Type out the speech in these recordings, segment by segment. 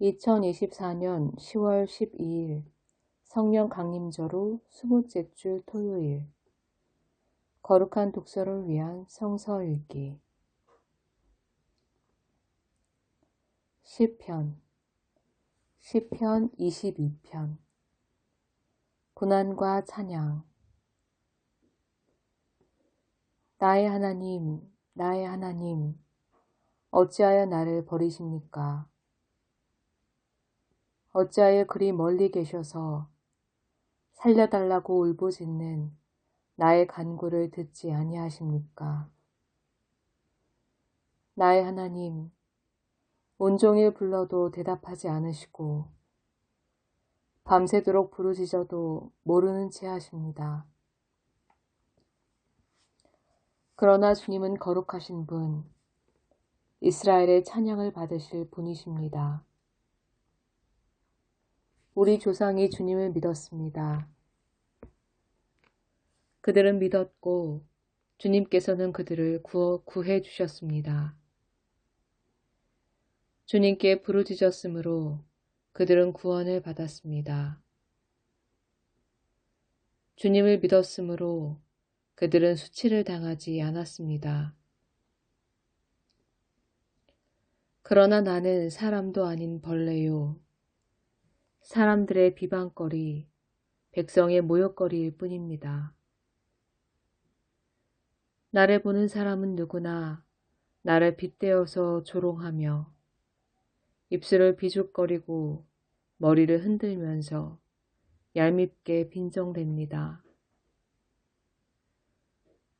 2024년 10월 12일 성령 강림절 후 20째 주 토요일 거룩한 독서를 위한 성서 읽기 시편 22편 고난과 찬양 나의 하나님, 나의 하나님, 어찌하여 나를 버리십니까? 어찌하여 그리 멀리 계셔서 살려달라고 울부짖는 나의 간구를 듣지 아니하십니까? 나의 하나님, 온종일 불러도 대답하지 않으시고 밤새도록 부르짖어도 모르는 채 하십니다. 그러나 주님은 거룩하신 분, 이스라엘의 찬양을 받으실 분이십니다. 우리 조상이 주님을 믿었습니다. 그들은 믿었고 주님께서는 그들을 구해 주셨습니다. 주님께 부르짖었으므로 그들은 구원을 받았습니다. 주님을 믿었으므로 그들은 수치를 당하지 않았습니다. 그러나 나는 사람도 아닌 벌레요. 사람들의 비방거리, 백성의 모욕거리일 뿐입니다. 나를 보는 사람은 누구나 나를 빗대어서 조롱하며 입술을 비죽거리고 머리를 흔들면서 얄밉게 빈정댑니다.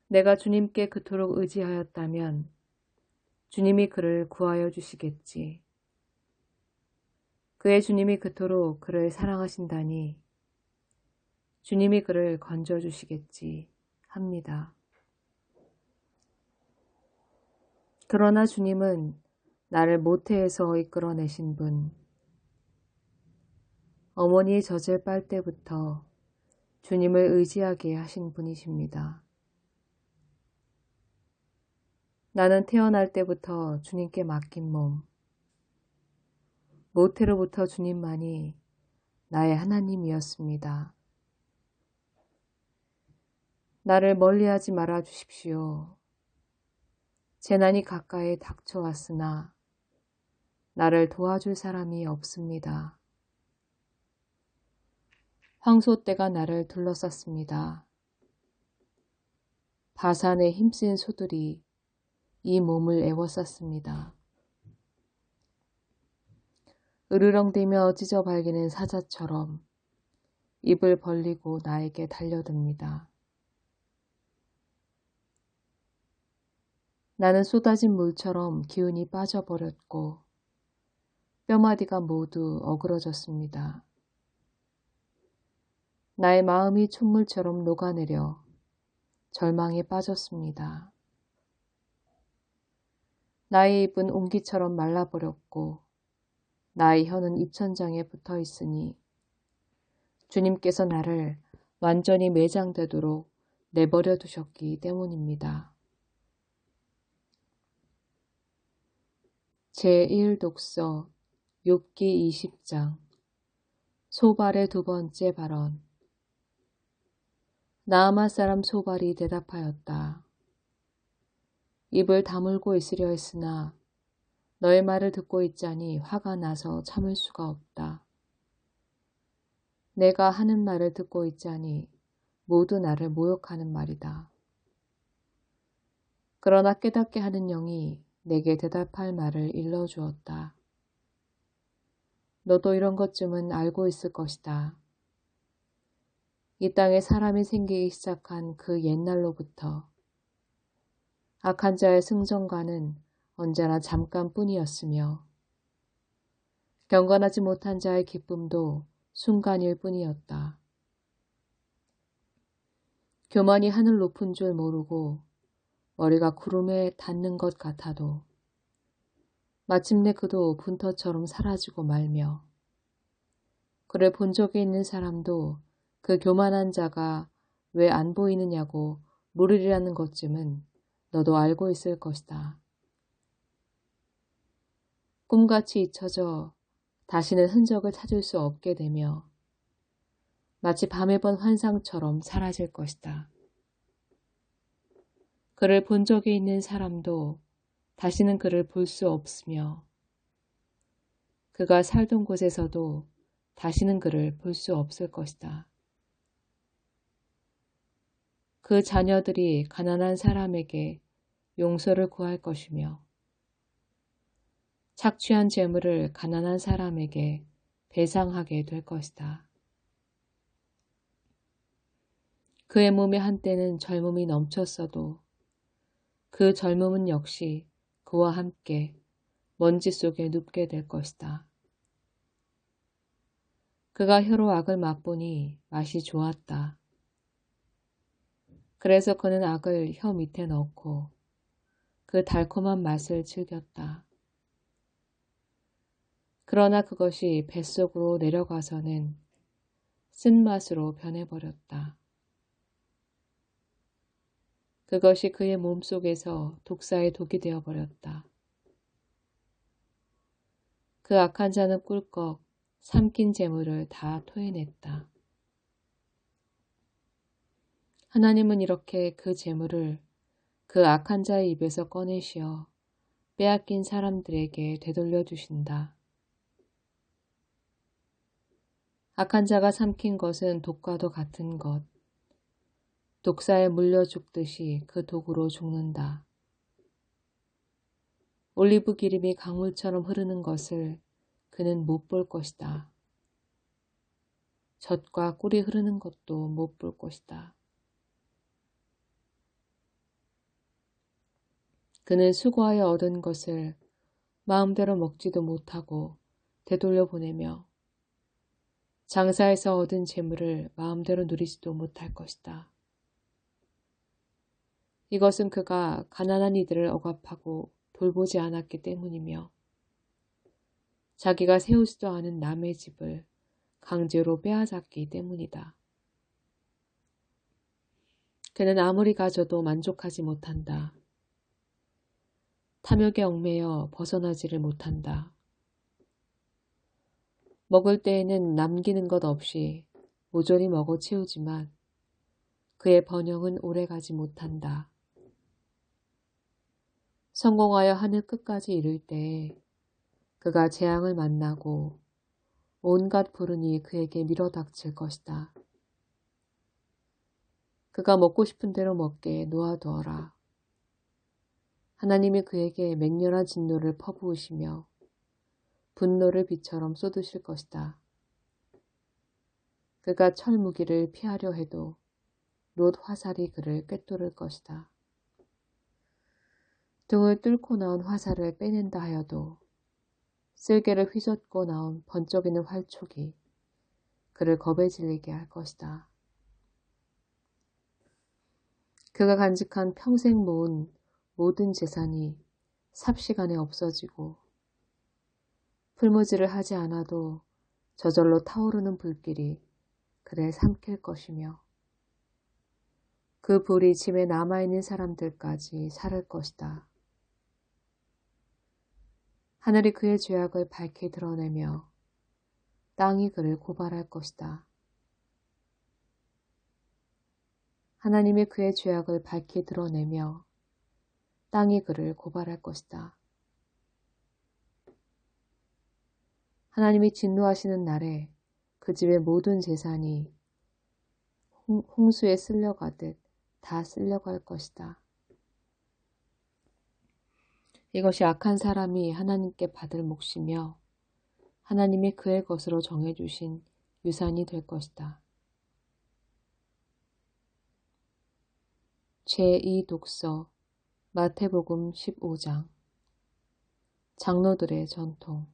내가 주님께 그토록 의지하였다면 주님이 그를 구하여 주시겠지. 그의 주님이 그토록 그를 사랑하신다니 주님이 그를 건져주시겠지 합니다. 그러나 주님은 나를 모태에서 이끌어내신 분, 어머니의 젖을 빨 때부터 주님을 의지하게 하신 분이십니다. 나는 태어날 때부터 주님께 맡긴 몸, 모태로부터 주님만이 나의 하나님이었습니다. 나를 멀리하지 말아 주십시오. 재난이 가까이 닥쳐왔으나 나를 도와줄 사람이 없습니다. 황소떼가 나를 둘러쌌습니다. 바산의 힘센 소들이 이 몸을 애워쌌습니다. 으르렁대며 찢어발기는 사자처럼 입을 벌리고 나에게 달려듭니다. 나는 쏟아진 물처럼 기운이 빠져버렸고 뼈마디가 모두 어그러졌습니다. 나의 마음이 촛물처럼 녹아내려 절망에 빠졌습니다. 나의 입은 옹기처럼 말라버렸고 나의 혀는 입천장에 붙어 있으니 주님께서 나를 완전히 매장되도록 내버려 두셨기 때문입니다. 제1독서 욥기 20장 소발의 두 번째 발언 나아마 사람 소발이 대답하였다. 입을 다물고 있으려 했으나 너의 말을 듣고 있자니 화가 나서 참을 수가 없다. 내가 하는 말을 듣고 있자니 모두 나를 모욕하는 말이다. 그러나 깨닫게 하는 영이 내게 대답할 말을 일러주었다. 너도 이런 것쯤은 알고 있을 것이다. 이 땅에 사람이 생기기 시작한 그 옛날로부터 악한 자의 승전가는 언제나 잠깐뿐이었으며 경건하지 못한 자의 기쁨도 순간일 뿐이었다. 교만이 하늘 높은 줄 모르고 머리가 구름에 닿는 것 같아도 마침내 그도 분터처럼 사라지고 말며 그를 본 적이 있는 사람도 그 교만한 자가 왜 안 보이느냐고 물으리라는 것쯤은 너도 알고 있을 것이다. 꿈같이 잊혀져 다시는 흔적을 찾을 수 없게 되며 마치 밤에 본 환상처럼 사라질 것이다. 그를 본 적이 있는 사람도 다시는 그를 볼 수 없으며 그가 살던 곳에서도 다시는 그를 볼 수 없을 것이다. 그 자녀들이 가난한 사람에게 용서를 구할 것이며 착취한 재물을 가난한 사람에게 배상하게 될 것이다. 그의 몸에 한때는 젊음이 넘쳤어도 그 젊음은 역시 그와 함께 먼지 속에 눕게 될 것이다. 그가 혀로 악을 맛보니 맛이 좋았다. 그래서 그는 악을 혀 밑에 넣고 그 달콤한 맛을 즐겼다. 그러나 그것이 뱃속으로 내려가서는 쓴맛으로 변해버렸다. 그것이 그의 몸속에서 독사의 독이 되어버렸다. 그 악한 자는 꿀꺽 삼킨 재물을 다 토해냈다. 하나님은 이렇게 그 재물을 그 악한 자의 입에서 꺼내시어 빼앗긴 사람들에게 되돌려 주신다. 악한 자가 삼킨 것은 독과도 같은 것. 독사에 물려 죽듯이 그 독으로 죽는다. 올리브 기름이 강물처럼 흐르는 것을 그는 못 볼 것이다. 젖과 꿀이 흐르는 것도 못 볼 것이다. 그는 수고하여 얻은 것을 마음대로 먹지도 못하고 되돌려 보내며 장사에서 얻은 재물을 마음대로 누리지도 못할 것이다. 이것은 그가 가난한 이들을 억압하고 돌보지 않았기 때문이며 자기가 세우지도 않은 남의 집을 강제로 빼앗았기 때문이다. 그는 아무리 가져도 만족하지 못한다. 탐욕에 얽매여 벗어나지를 못한다. 먹을 때에는 남기는 것 없이 모조리 먹어 치우지만 그의 번영은 오래가지 못한다. 성공하여 하늘 끝까지 이를 때에 그가 재앙을 만나고 온갖 불운이 그에게 밀어닥칠 것이다. 그가 먹고 싶은 대로 먹게 놓아두어라. 하나님이 그에게 맹렬한 진노를 퍼부으시며 분노를 비처럼 쏟으실 것이다. 그가 철무기를 피하려 해도 롯 화살이 그를 꿰뚫을 것이다. 등을 뚫고 나온 화살을 빼낸다 하여도 쓸개를 휘젓고 나온 번쩍이는 활촉이 그를 겁에 질리게 할 것이다. 그가 간직한 평생 모은 모든 재산이 삽시간에 없어지고 풀무지를 하지 않아도 저절로 타오르는 불길이 그를 삼킬 것이며 그 불이 집에 남아있는 사람들까지 사를 것이다. 하늘이 그의 죄악을 밝히 드러내며 땅이 그를 고발할 것이다. 하나님이 그의 죄악을 밝히 드러내며 땅이 그를 고발할 것이다. 하나님이 진노하시는 날에 그 집의 모든 재산이 홍수에 쓸려가듯 다 쓸려갈 것이다. 이것이 악한 사람이 하나님께 받을 몫이며 하나님이 그의 것으로 정해주신 유산이 될 것이다. 제2독서 마태복음 15장 장로들의 전통.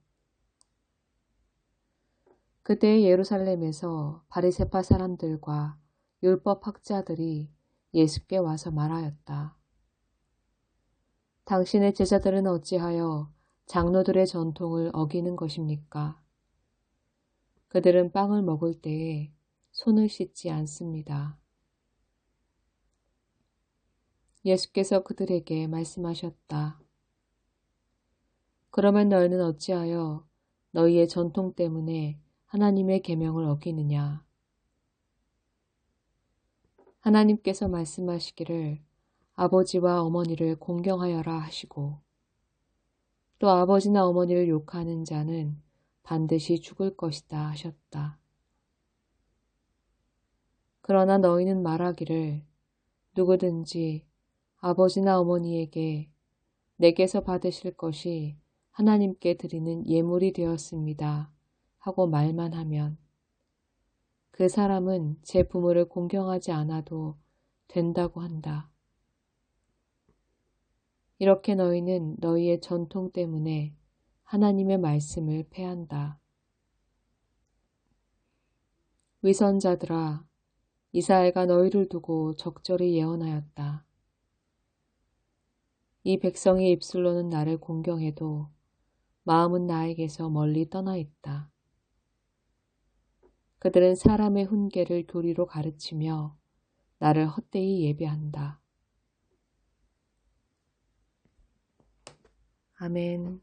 그때 예루살렘에서 바리새파 사람들과 율법 학자들이 예수께 와서 말하였다. 당신의 제자들은 어찌하여 장로들의 전통을 어기는 것입니까? 그들은 빵을 먹을 때에 손을 씻지 않습니다. 예수께서 그들에게 말씀하셨다. 그러면 너희는 어찌하여 너희의 전통 때문에 하나님의 계명을 어기느냐. 하나님께서 말씀하시기를 아버지와 어머니를 공경하여라 하시고 또 아버지나 어머니를 욕하는 자는 반드시 죽을 것이다 하셨다. 그러나 너희는 말하기를 누구든지 아버지나 어머니에게 내게서 받으실 것이 하나님께 드리는 예물이 되었습니다 하고 말만 하면 그 사람은 제 부모를 공경하지 않아도 된다고 한다. 이렇게 너희는 너희의 전통 때문에 하나님의 말씀을 패한다. 위선자들아, 이스라엘가 너희를 두고 적절히 예언하였다. 이 백성의 입술로는 나를 공경해도 마음은 나에게서 멀리 떠나 있다. 그들은 사람의 훈계를 교리로 가르치며 나를 헛되이 예배한다. 아멘.